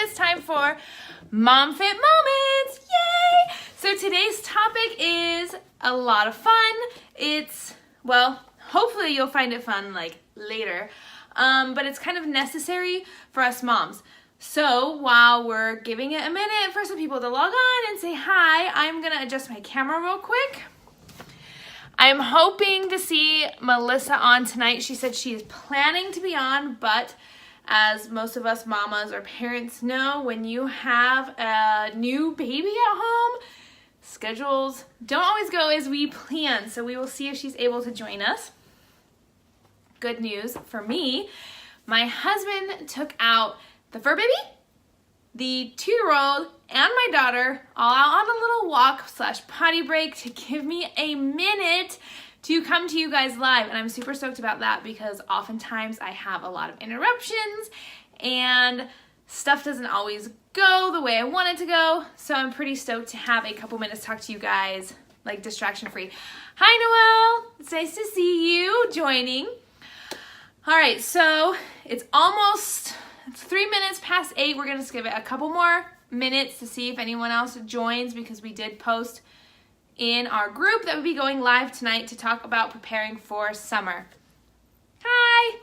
it's time for MomFit Moments. Yay! So today's topic is a lot of fun. Well, hopefully you'll find it fun like later, but it's kind of necessary for us moms. So while we're giving it a minute for some people to log on and say hi, I'm gonna adjust my camera real quick. I'm hoping to see Melissa on tonight. She said she is planning to be on, but as most of us mamas or parents know, when you have a new baby at home, schedules don't always go as we plan. So we will see if she's able to join us. Good news for me, my husband took out the fur baby, the 2-year-old, and my daughter all out on a little walk / potty break to give me a minute to come to you guys live. And I'm super stoked about that because oftentimes I have a lot of interruptions and stuff doesn't always go the way I want it to go. So I'm pretty stoked to have a couple minutes to talk to you guys, like distraction free. Hi Noelle, it's nice to see you joining. All right, so it's 3 minutes past 8. We're gonna just give it a couple more minutes to see if anyone else joins because we did post in our group that would be going live tonight to talk about preparing for summer. Hi!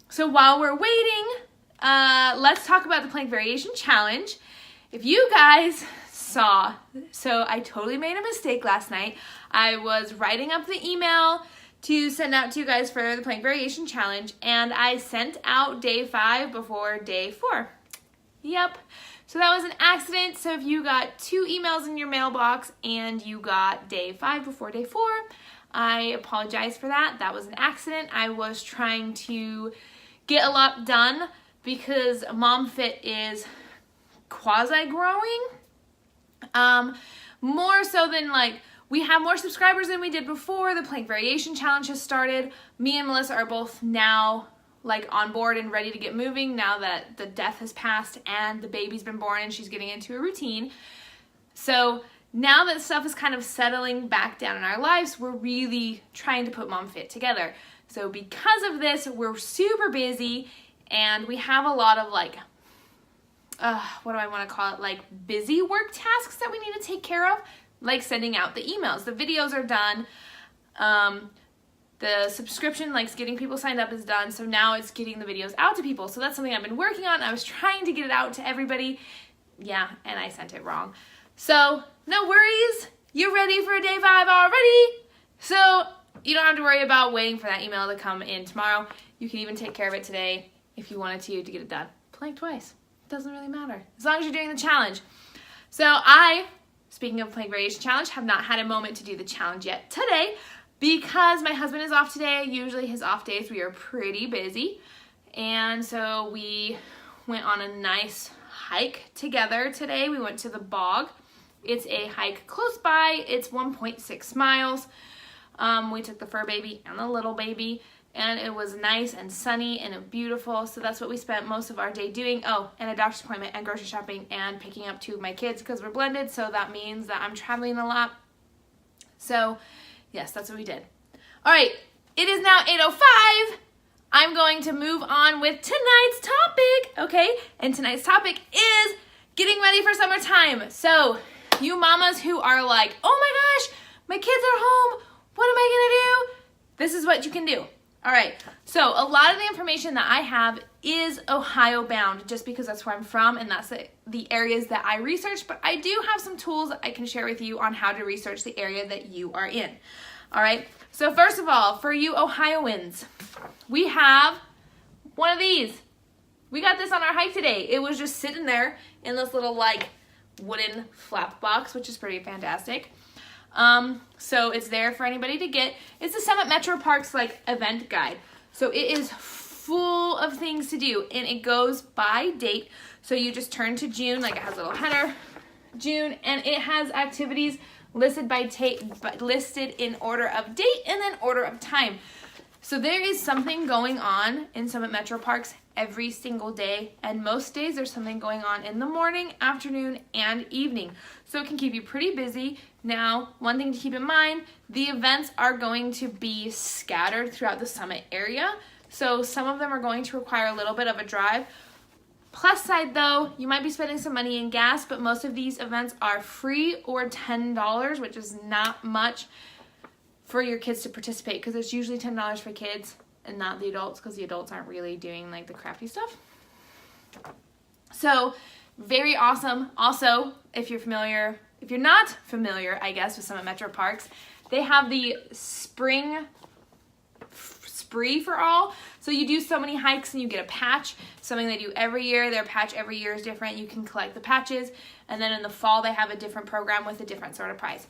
So while we're waiting, let's talk about the plank variation challenge. If you guys saw, so I totally made a mistake last night. I was writing up the email to send out to you guys for the plank variation challenge, and I sent out day 5 before day 4. Yep. So that was an accident. So if you got 2 emails in your mailbox and you got day 5 before day 4, I apologize for that. That was an accident. I was trying to get a lot done because MomFit is quasi-growing. More so than we have more subscribers than we did before. The plank variation challenge has started. Me and Melissa are both now on board and ready to get moving now that the death has passed and the baby's been born and she's getting into a routine. So now that stuff is kind of settling back down in our lives, we're really trying to put MomFit together. So because of this, we're super busy and we have a lot of what do I want to call it? Busy work tasks that we need to take care of, like sending out the emails. The videos are done. The subscription, getting people signed up is done. So now it's getting the videos out to people. So that's something I've been working on. I was trying to get it out to everybody. Yeah, and I sent it wrong. So no worries. You're ready for day 5 already. So you don't have to worry about waiting for that email to come in tomorrow. You can even take care of it today if you wanted to get it done. Plank twice. Doesn't really matter. As long as you're doing the challenge. So speaking of plank variation challenge, have not had a moment to do the challenge yet today because my husband is off today. Usually his off days we are pretty busy. And so we went on a nice hike together today. We went to the bog. It's a hike close by. It's 1.6 miles. We took the fur baby and the little baby and it was nice and sunny and beautiful. So that's what we spent most of our day doing. Oh, and a doctor's appointment and grocery shopping and picking up 2 of my kids because we're blended. So that means that I'm traveling a lot. So yes, that's what we did. All right, it is now 8:05. I'm going to move on with tonight's topic, okay? And tonight's topic is getting ready for summertime. So you mamas who are like, oh my gosh, my kids are home. What am I gonna do? This is what you can do. All right, so a lot of the information that I have is Ohio bound just because that's where I'm from and that's the areas that I researched, but I do have some tools that I can share with you on how to research the area that you are in. All right, so first of all, for you Ohioans, we have one of these. We got this on our hike today. It was just sitting there in this little wooden flap box, which is pretty fantastic. So it's there for anybody to get. It's the Summit Metro Parks event guide. So it is full of things to do and it goes by date. So you just turn to June, it has a little header, June, and it has activities listed listed in order of date and then order of time. So there is something going on in Summit Metro Parks every single day, and most days there's something going on in the morning, afternoon, and evening. So it can keep you pretty busy. Now, one thing to keep in mind, the events are going to be scattered throughout the Summit area. So some of them are going to require a little bit of a drive. Plus side though, you might be spending some money in gas, but most of these events are free or $10, which is not much for your kids to participate, because it's usually $10 for kids and not the adults, because the adults aren't really doing like the crafty stuff. So very awesome. Also, if you're not familiar, I guess, with some of Metro Parks, they have the spring spree for all. So you do so many hikes and you get a patch, something they do every year. Their patch every year is different. You can collect the patches, and then in the fall they have a different program with a different sort of prize.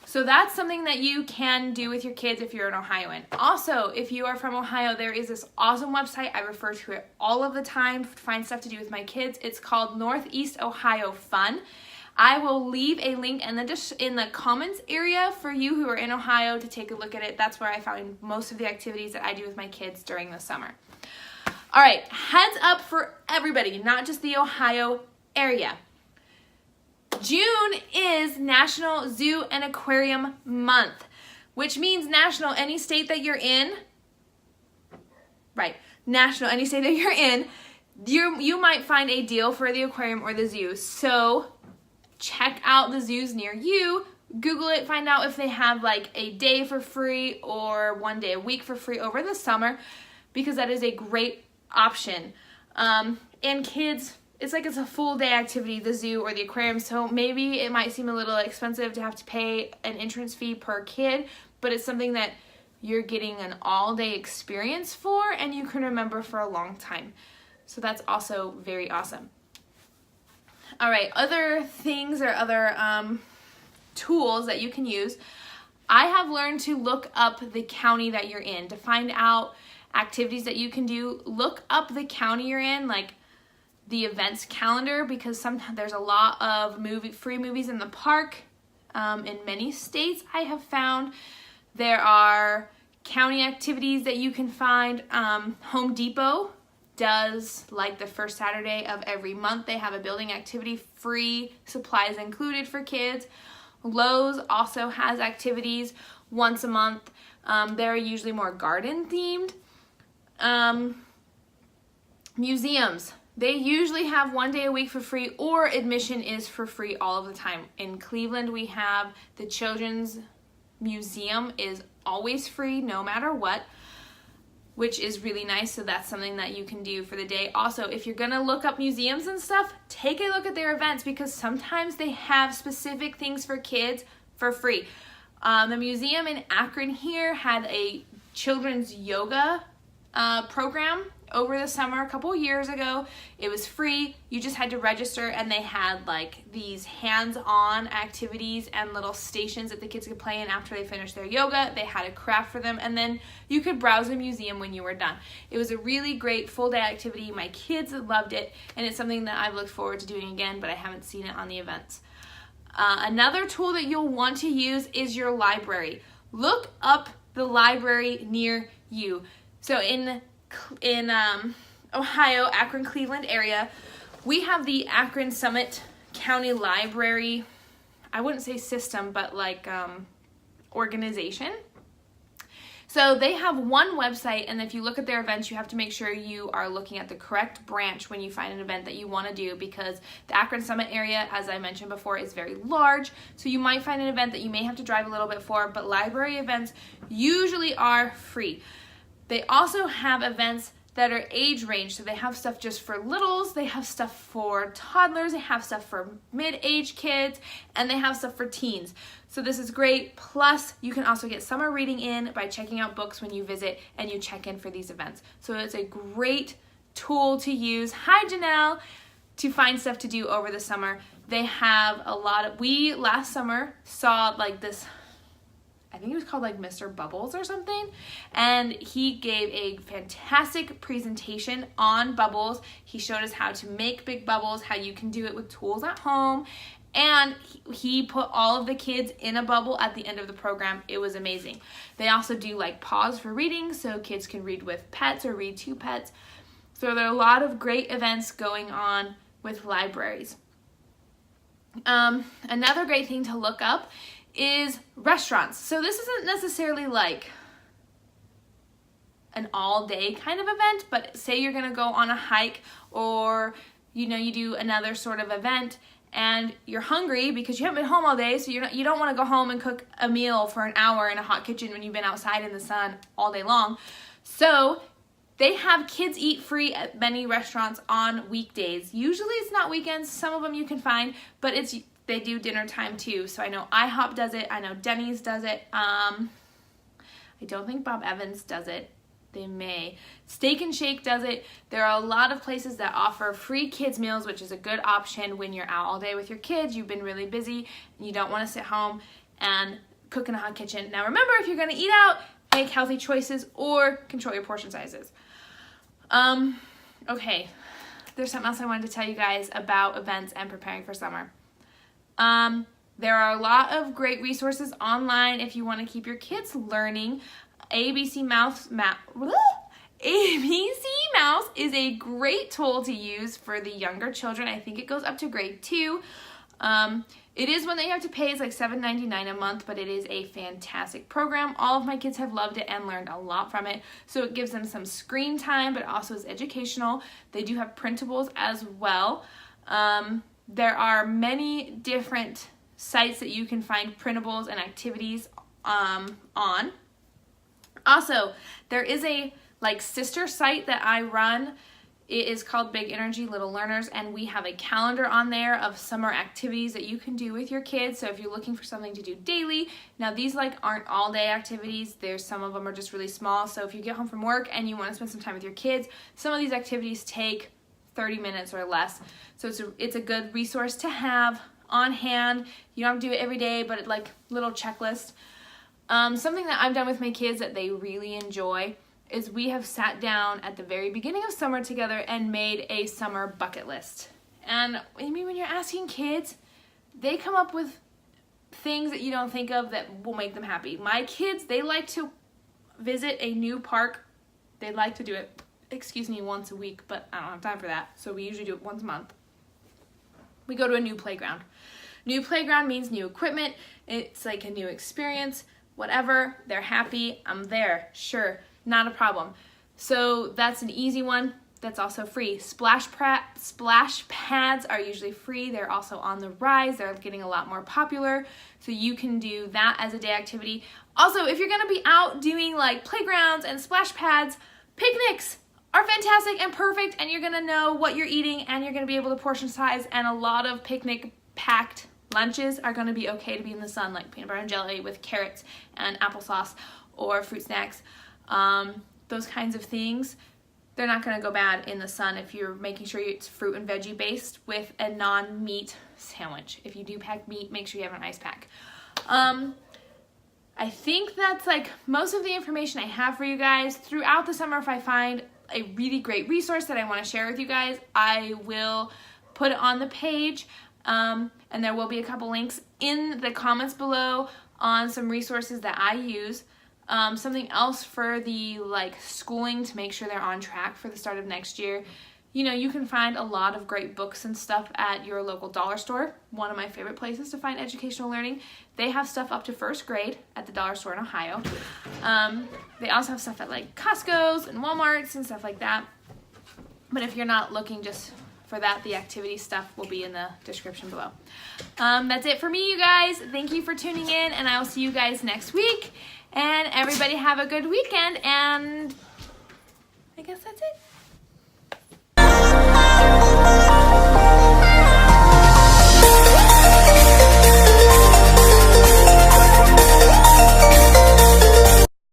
So that's something that you can do with your kids if you're an Ohioan. Also, if you are from Ohio, there is this awesome website. I refer to it all of the time to find stuff to do with my kids. It's called Northeast Ohio Fun. I will leave a link in the comments area for you who are in Ohio to take a look at it. That's where I find most of the activities that I do with my kids during the summer. All right, heads up for everybody, not just the Ohio area. June is National Zoo and Aquarium Month, which means national any state that you're in. Right, national any state that you're in, you might find a deal for the aquarium or the zoo. So check out the zoos near you, Google it, find out if they have like a day for free or 1 day a week for free over the summer, because that is a great option. And kids, it's a full day activity, the zoo or the aquarium, so maybe it might seem a little expensive to have to pay an entrance fee per kid, but it's something that you're getting an all-day experience for and you can remember for a long time. So that's also very awesome. All right, other things or other tools that you can use. I have learned to look up the county that you're in to find out activities that you can do. Look up the county you're in, like the events calendar, because sometimes there's a lot of free movies in the park. In many states, I have found there are county activities that you can find. Home Depot does, like, the first Saturday of every month, they have a building activity, free, supplies included for kids. Lowe's also has activities once a month. They're usually more garden themed. Museums, they usually have 1 day a week for free, or admission is for free all of the time. In Cleveland, we have the Children's Museum is always free no matter what, which is really nice. So that's something that you can do for the day. Also, if you're gonna look up museums and stuff, take a look at their events, because sometimes they have specific things for kids for free. The museum in Akron here had a children's yoga program over the summer a couple years ago. It was free. You just had to register, and they had like these hands-on activities and little stations that the kids could play in after they finished their yoga. They had a craft for them, and then you could browse the museum when you were done. It was a really great full-day activity. My kids loved it, and it's something that I've looked forward to doing again, but I haven't seen it on the events. Another tool that you'll want to use is your library. Look up the library near you. So in Ohio, Akron, Cleveland area, we have the Akron Summit County Library, I wouldn't say system, but like organization. So they have one website, and if you look at their events, you have to make sure you are looking at the correct branch when you find an event that you want to do, because the Akron Summit area, as I mentioned before, is very large. So you might find an event that you may have to drive a little bit for, but library events usually are free. They also have events that are age range. So they have stuff just for littles, they have stuff for toddlers, they have stuff for mid-age kids, and they have stuff for teens. So this is great. Plus, you can also get summer reading in by checking out books when you visit and you check in for these events. So it's a great tool to use. Hi, Janelle. To find stuff to do over the summer. They have a lot of, we last summer saw like this, I think it was called like Mr. Bubbles or something, and he gave a fantastic presentation on bubbles. He showed us how to make big bubbles, how you can do it with tools at home, and he put all of the kids in a bubble at the end of the program. It was amazing. They also do like pause for reading, so kids can read with pets or read to pets. So there are a lot of great events going on with libraries. Another great thing to look up is restaurants. So this isn't necessarily like an all-day kind of event, but say you're gonna go on a hike, or you do another sort of event and you're hungry because you haven't been home all day, so you don't want to go home and cook a meal for an hour in a hot kitchen when you've been outside in the sun all day long. So they have kids eat free at many restaurants on weekdays. Usually it's not weekends. Some of them you can find, but they do dinner time too. So I know IHOP does it. I know Denny's does it. I don't think Bob Evans does it. They may. Steak and Shake does it. There are a lot of places that offer free kids meals, which is a good option when you're out all day with your kids, you've been really busy, and you don't want to sit home and cook in a hot kitchen. Now remember, if you're going to eat out, make healthy choices or control your portion sizes. Okay, there's something else I wanted to tell you guys about events and preparing for summer. There are a lot of great resources online if you want to keep your kids learning. ABC Mouse is a great tool to use for the younger children. I think it goes up to grade 2. It is one that you have to pay. It's like $7.99 a month, but it is a fantastic program. All of my kids have loved it and learned a lot from it. So it gives them some screen time, but also is educational. They do have printables as well. There are many different sites that you can find printables and activities on. Also, there is a sister site that I run. It is called Big Energy Little Learners, and we have a calendar on there of summer activities that you can do with your kids. So if you're looking for something to do daily, now these aren't all day activities. Some of them are just really small. So if you get home from work and you want to spend some time with your kids, some of these activities take 30 minutes or less. So it's a good resource to have on hand. You don't have to do it every day, but little checklist. Something that I've done with my kids that they really enjoy is we have sat down at the very beginning of summer together and made a summer bucket list. And when you're asking kids, they come up with things that you don't think of that will make them happy. My kids, they like to visit a new park. They like to do it, once a week, but I don't have time for that. So we usually do it once a month. We go to a new playground. New playground means new equipment. It's like a new experience. Whatever, they're happy, I'm there, sure, not a problem. So that's an easy one. That's also free. Splash pads are usually free. They're also on the rise. They're getting a lot more popular. So you can do that as a day activity. Also, if you're gonna be out doing playgrounds and splash pads, picnics are fantastic and perfect, and you're gonna know what you're eating and you're gonna be able to portion size, and a lot of picnic packed lunches are going to be okay to be in the sun, like peanut butter and jelly with carrots and applesauce or fruit snacks. Those kinds of things, they're not going to go bad in the sun if you're making sure it's fruit and veggie based with a non-meat sandwich. If you do pack meat, make sure you have an ice pack. I think that's most of the information I have for you guys. Throughout the summer, if I find a really great resource that I want to share with you guys, I will put it on the page. And there will be a couple links in the comments below on some resources that I use. Something else for the schooling to make sure they're on track for the start of next year. You can find a lot of great books and stuff at your local dollar store. One of my favorite places to find educational learning. They have stuff up to first grade at the dollar store in Ohio. They also have stuff at Costco's and Walmart's and stuff like that. But if you're not looking just for that, the activity stuff will be in the description below. That's it for me, you guys. Thank you for tuning in, and I will see you guys next week. And everybody have a good weekend, and